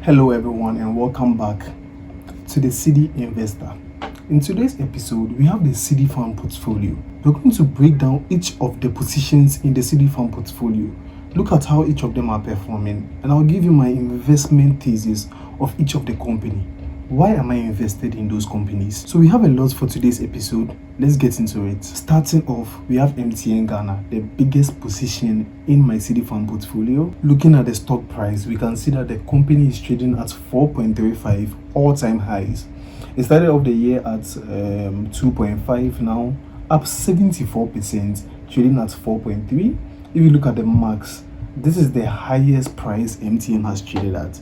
Hello everyone and welcome back to the Cedi Investor. In today's episode, we have the Cedi Fund portfolio. We're going to break down each of the positions in the Cedi Fund portfolio, look at how each of them are performing, and I'll give you my investment thesis of each of the company. Why am I invested in those companies? So we have a lot for today's episode. Let's get into it. Starting off, we have MTN Ghana, the biggest position in my Cedi Fund portfolio. Looking at the stock price, we can see that the company is trading at 4.35 all-time highs. It started off the year at 2.5, now up 74%, trading at 4.3. If you look at the marks, this is the highest price MTN has traded at.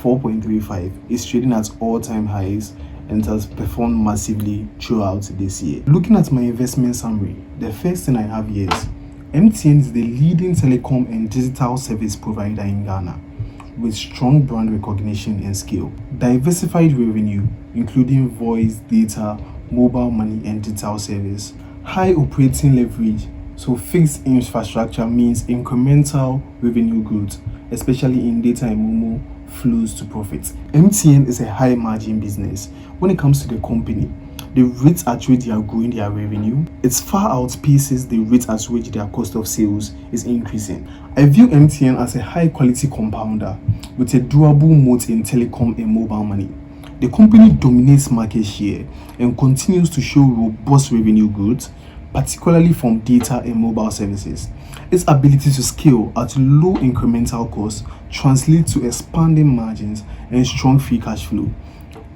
4.35 is trading at all-time highs and has performed massively throughout this year. Looking at my investment summary, the first thing I have here is MTN is the leading telecom and digital service provider in Ghana with strong brand recognition and scale. Diversified revenue, including voice, data, mobile money, and digital service. High operating leverage, so fixed infrastructure means incremental revenue growth, especially in data and Momo flows to profit. MTN is a high margin business. When it comes to the company, the rate at which they are growing their revenue, it far outpaces the rate at which their cost of sales is increasing. I view MTN as a high quality compounder with a durable moat in telecom and mobile money. The company dominates market share and continues to show robust revenue growth, particularly from data and mobile services. Its ability to scale at low incremental costs translates to expanding margins and strong free cash flow,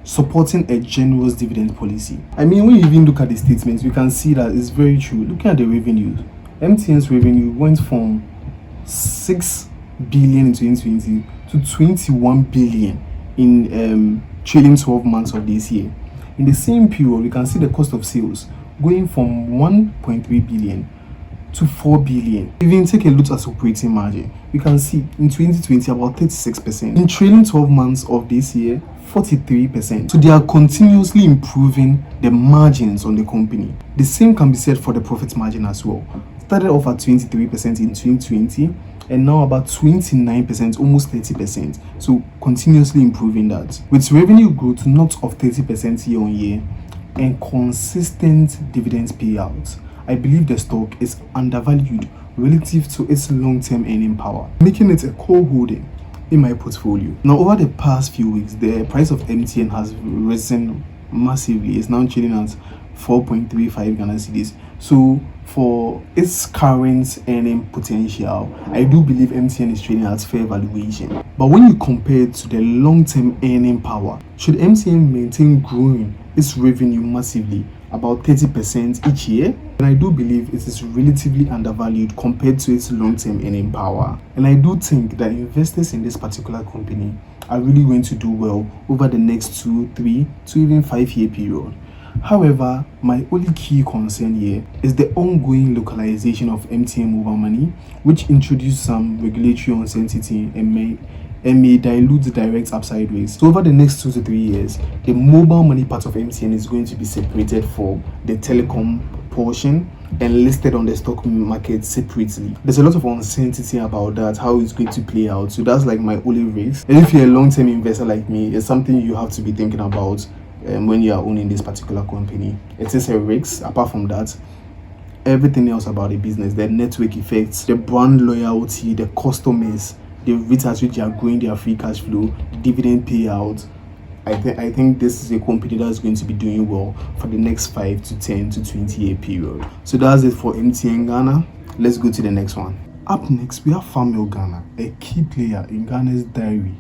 supporting a generous dividend policy. I mean, when you even look at the statements, we can see that it's very true. Looking at the revenue, MTN's revenue went from 6 billion in 2020 to 21 billion in trailing 12 months of this year. In the same period, we can see the cost of sales going from 1.3 billion to 4 billion. Even take a look at operating margin, we can see in 2020 about 36%. In trailing 12 months of this year, 43%. So they are continuously improving the margins on the company. The same can be said for the profit margin as well. Started off at 23% in 2020 and now about 29%, almost 30%. So continuously improving that. With revenue growth not of 30% year on year and consistent dividend payouts, I believe the stock is undervalued relative to its long-term earning power, making it a core holding in my portfolio. Now, over the past few weeks, the price of MTN has risen massively. It's now trading at 4.35 Ghana cedis. So, for its current earning potential, I do believe MTN is trading at fair valuation. But when you compare it to the long-term earning power, should MTN maintain growing its revenue massively, about 30% each year, and I do believe it is relatively undervalued compared to its long-term earning power. And I do think that investors in this particular company are really going to do well over the next 2, 3 to even 5-year period. However, my only key concern here is the ongoing localization of MTN mobile money, which introduced some regulatory uncertainty and may dilute the direct upside rates. So over the next 2 to 3 years, the mobile money part of MTN is going to be separated from the telecom portion and listed on the stock market separately. There's a lot of uncertainty about that, how it's going to play out. So that's like my only risk. And if you're a long-term investor like me, it's something you have to be thinking about when you are owning this particular company. It is a risk. Apart from that, everything else about the business, the network effects, the brand loyalty, the customers, the rate at which they are growing their free cash flow, dividend payout, I think this is a company that's going to be doing well for the next 5 to 10 to 20 year period. So that's it for MTN Ghana. Let's go to the next one. Up next, we have Farmil Ghana, a key player in Ghana's dairy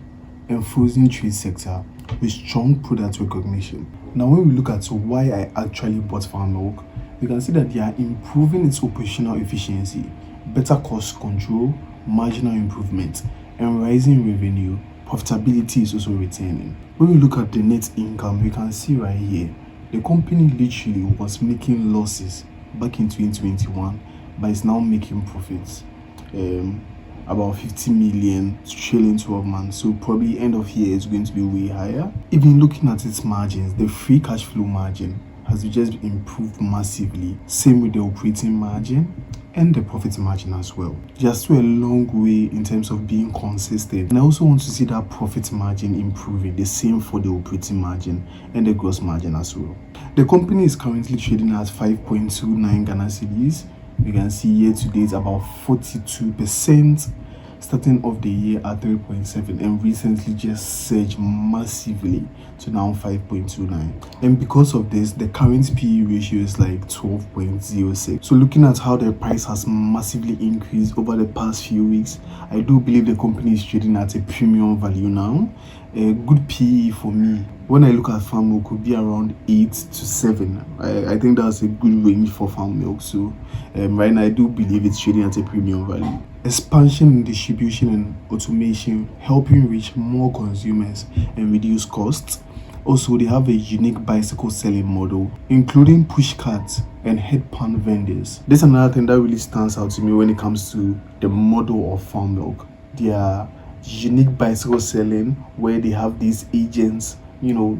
and frozen trade sector with strong product recognition. Now, when we look at why I actually bought Farmil, we can see that they are improving its operational efficiency, better cost control, marginal improvement, and rising revenue. Profitability is also returning. When we look at the net income, we can see right here, the company literally was making losses back in 2021, but it's now making profits. About 50 million trailing 12 months. So probably end of year is going to be way higher. Even looking at its margins, the free cash flow margin has just improved massively. Same with the operating margin and the profit margin as well. They are still a long way in terms of being consistent. And I also want to see that profit margin improving, the same for the operating margin and the gross margin as well. The company is currently trading at 5.29 Ghana cedis. You can see year to date about 42%, starting off the year at 3.7 and recently just surged massively to now 5.29. And because of this, the current PE ratio is like 12.06. So looking at how the price has massively increased over the past few weeks, I do believe the company is trading at a premium value now. A good PE for me, when I look at farm milk, could be around 8 to 7. I think that's a good range for farm milk. So right now I do believe it's trading at a premium value. Expansion in distribution and automation, helping reach more consumers and reduce costs. Also, they have a unique bicycle selling model, including push carts and headpan vendors. This is another thing that really stands out to me when it comes to the model of farm milk. Their unique bicycle selling, where they have these agents, you know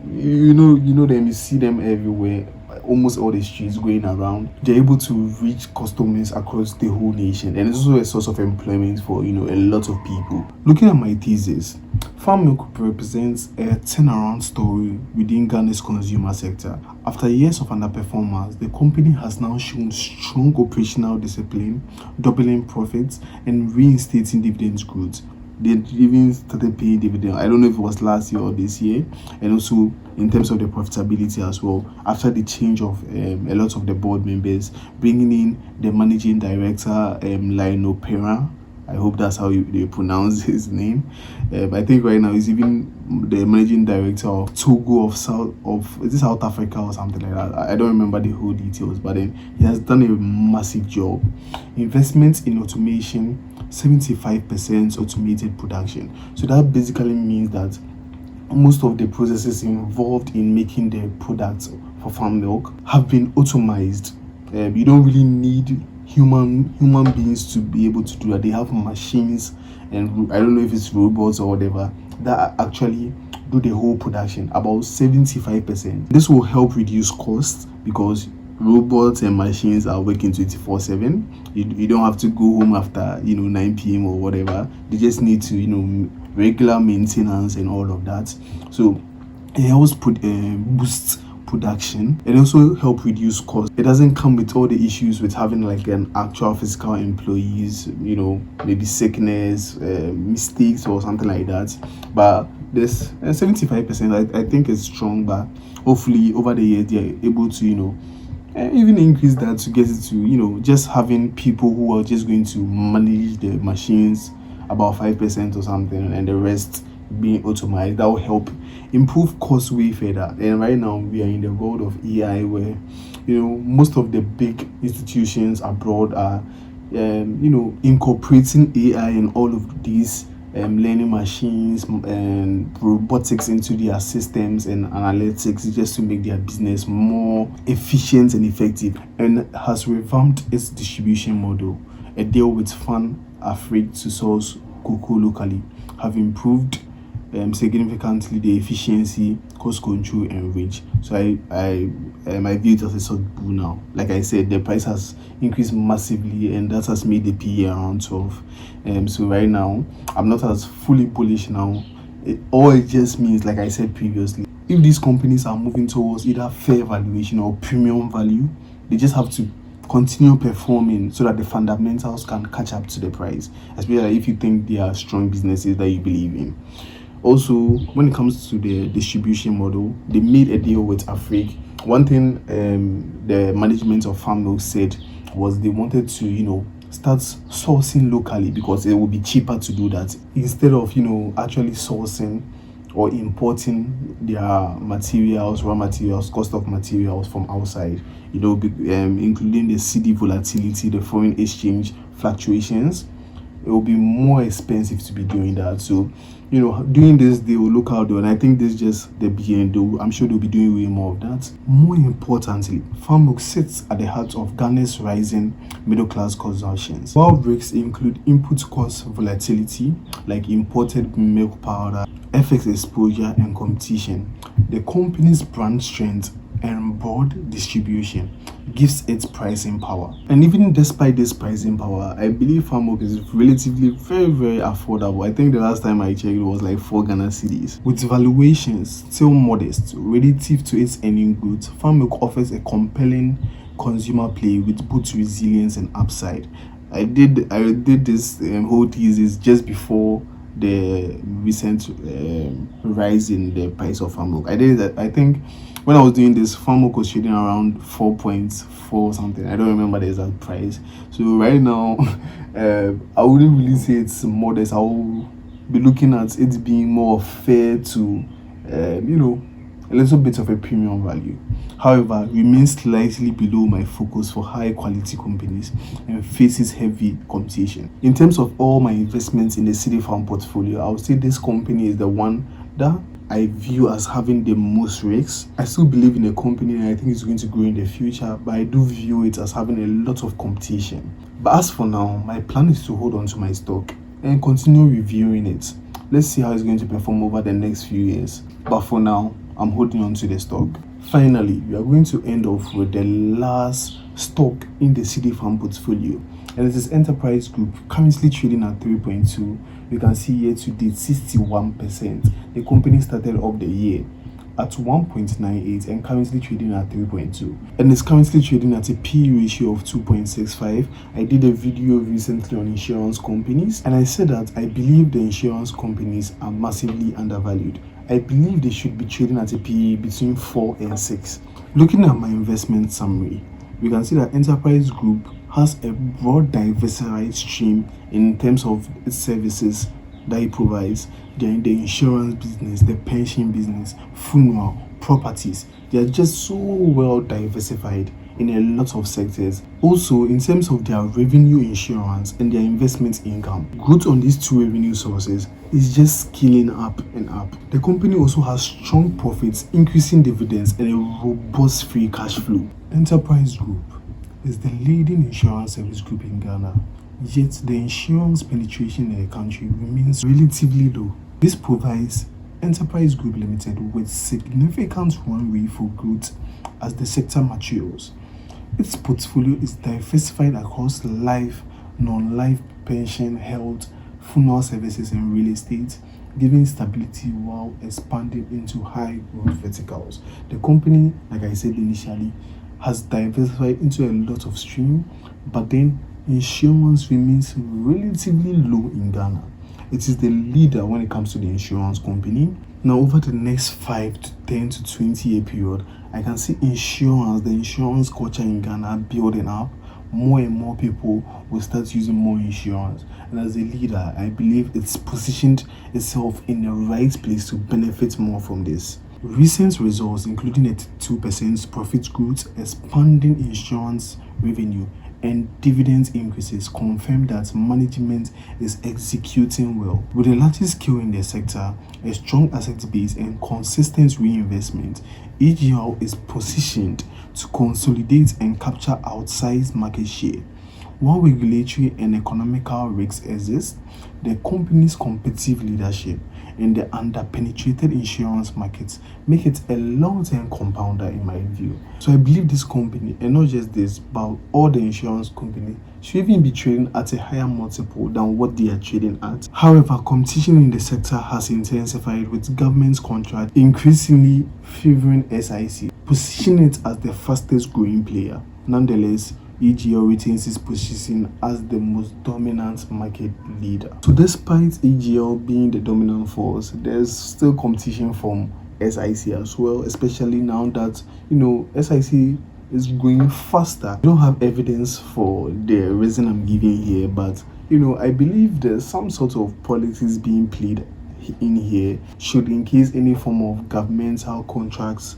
them, you see them everywhere, almost all the streets going around. They're able to reach customers across the whole nation, and it's also a source of employment for a lot of people. Looking at my thesis, farm milk represents a turnaround story within Ghana's consumer sector. After years of underperformance, the company has now shown strong operational discipline, doubling profits and reinstating dividends growth. They even started paying dividend. I don't know if it was last year or this year. And also in terms of the profitability as well, after the change of a lot of the board members, bringing in the managing director, Lionel Pera. I hope that's how they pronounce his name. I think right now he's even the managing director of Togo of South Africa or something like that. I don't remember the whole details, but then he has done a massive job. Investments in automation, 75% automated production. So that basically means that most of the processes involved in making the products for farm milk have been automized. You don't really need human beings to be able to do that. They have machines, and I don't know if it's robots or whatever, that actually do the whole production, about 75%. This will help reduce costs because robots and machines are working 24/7. You don't have to go home after 9 p.m. or whatever. They just need to regular maintenance and all of that. So it helps boost production and also help reduce costs. It doesn't come with all the issues with having like an actual physical employees, maybe sickness, mistakes or something like that. But this 75%, I think is strong, but hopefully over the years they're able to even increase that to get it to just having people who are just going to manage the machines, about 5% or something, and the rest being automated. That will help improve costs way further. And right now we are in the world of AI, where most of the big institutions abroad are incorporating AI and all of these learning machines and robotics into their systems and analytics, just to make their business more efficient and effective, and has revamped its distribution model. A deal with Fan Afrique to source cocoa locally have improved significantly the efficiency, cost control and reach. So I view it as a sort of boo now. Like I said, the price has increased massively, and that has made the PE around 12. So right now I'm not as fully bullish now. It just means, like I said previously, if these companies are moving towards either fair valuation or premium value, they just have to continue performing so that the fundamentals can catch up to the price, especially if you think they are strong businesses that you believe in. Also, when it comes to the distribution model, they made a deal with Afrique. One thing the management of Farm Milk said was they wanted to start sourcing locally, because it will be cheaper to do that instead of actually sourcing or importing their materials, raw materials, cost of materials from outside, including the Cedi volatility, the foreign exchange fluctuations. It will be more expensive to be doing that. So, doing this, they will look out though, and I think this is just the beginning though. I'm sure they'll be doing way more of that. More importantly, farm milk sits at the heart of Ghana's rising middle class consumptions. While risks include input cost volatility, like imported milk powder, FX exposure and competition, the company's brand strength and broad distribution gives it pricing power. And even despite this pricing power, I believe farm work is relatively very affordable. I think the last time I checked it was like 4 Ghana cedis. With valuations still modest relative to its earning growth, farm work offers a compelling consumer play with both resilience and upside. I did this whole thesis just before the recent rise in the price of farm work. I did that. I think when I was doing this, farm work was trading around 4.4 something. I don't remember the exact price. So right now, I wouldn't really say it's modest. I will be looking at it being more fair to, a little bit of a premium value. However, remains slightly below my focus for high quality companies and faces heavy competition. In terms of all my investments in the Cedi Farm portfolio, I would say this company is the one that I view as having the most risks. I still believe in the company and I think it's going to grow in the future, but I do view it as having a lot of competition. But as for now, my plan is to hold on to my stock and continue reviewing it. Let's see how it's going to perform over the next few years. But for now, I'm holding on to the stock. Finally, we are going to end off with the last stock in the Cedi Farm portfolio, and it is Enterprise Group, currently trading at 3.2. You can see year to date 61%. The company started off the year at 1.98 and currently trading at 3.2, and is currently trading at a P ratio of 2.65. I did a video recently on insurance companies and I said that I believe the insurance companies are massively undervalued. I believe they should be trading at a PE between 4 and 6. Looking at my investment summary, we can see that Enterprise Group has a broad diversified stream in terms of its services that it provides. They're in the insurance business, the pension business, funeral, properties. They are just so well diversified in a lot of sectors. Also, in terms of their revenue insurance and their investment income, growth on these two revenue sources is just scaling up and up. The company also has strong profits, increasing dividends, and a robust free cash flow. Enterprise Group is the leading insurance service group in Ghana, yet the insurance penetration in the country remains relatively low. This provides Enterprise Group Limited with significant runway for growth as the sector matures. Its portfolio is diversified across life, non-life, pension, health, funeral services, and real estate, giving stability while expanding into high growth verticals. The company, like I said initially, has diversified into a lot of streams, but then insurance remains relatively low in Ghana. It is the leader when it comes to the insurance company. Now, over the next 5 to 10 to 20 year period, I can see insurance, the insurance culture in Ghana building up. More and more people will start using more insurance. And as a leader, I believe it's positioned itself in the right place to benefit more from this. Recent results, including a 2% profit growth, expanding insurance revenue, and dividend increases, confirm that management is executing well. With a large scale in the sector, a strong asset base, and consistent reinvestment, EGL is positioned to consolidate and capture outsized market share. While regulatory and economical risks exist, the company's competitive leadership in the under-penetrated insurance markets make it a long-term compounder in my view. So I believe this company, and not just this, but all the insurance companies, should even be trading at a higher multiple than what they are trading at. However, competition in the sector has intensified, with government contracts increasingly favoring SIC, positioning it as the fastest growing player. Nonetheless, EGL retains its position as the most dominant market leader. So despite EGL being the dominant force, there's still competition from SIC as well, especially now that, SIC is going faster. I don't have evidence for the reason I'm giving here, but, I believe there's some sort of politics being played in here, should in case any form of governmental contracts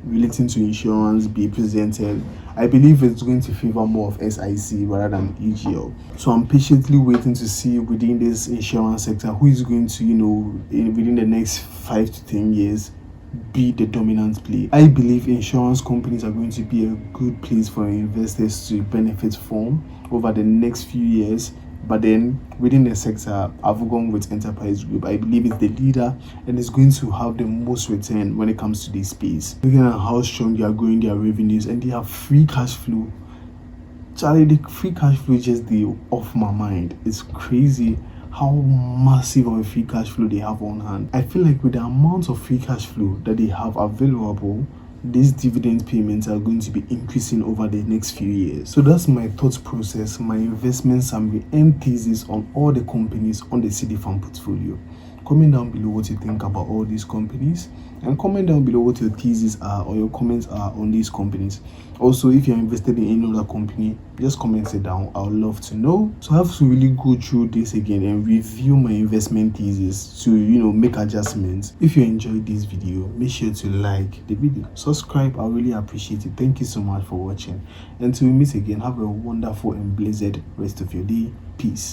relating to insurance be presented. I believe it's going to favor more of SIC rather than EGL. So I'm patiently waiting to see within this insurance sector who is going to, within the next 5 to 10 years, be the dominant play. I believe insurance companies are going to be a good place for investors to benefit from over the next few years, But then within the sector, I've gone with Enterprise Group. I believe it's the leader and it's going to have the most return when it comes to this space. Looking at how strong they are growing their revenues and they have free cash flow. Charlie, the free cash flow just off my mind. It's crazy how massive of a free cash flow they have on hand. I feel like with the amount of free cash flow that they have available, these dividend payments are going to be increasing over the next few years. So that's my thought process, my investment summary and thesis on all the companies on the Cedi Fund portfolio. Comment down below what you think about all these companies, and comment down below what your theses are or your comments are on these companies. Also, if you're invested in any other company, just comment it down. I would love to know. So I have to really go through this again and review my investment thesis to make adjustments. If you enjoyed this video, make sure to like the video, subscribe. I really appreciate it. Thank you so much for watching, and till we meet again, have a wonderful and blessed rest of your day. Peace.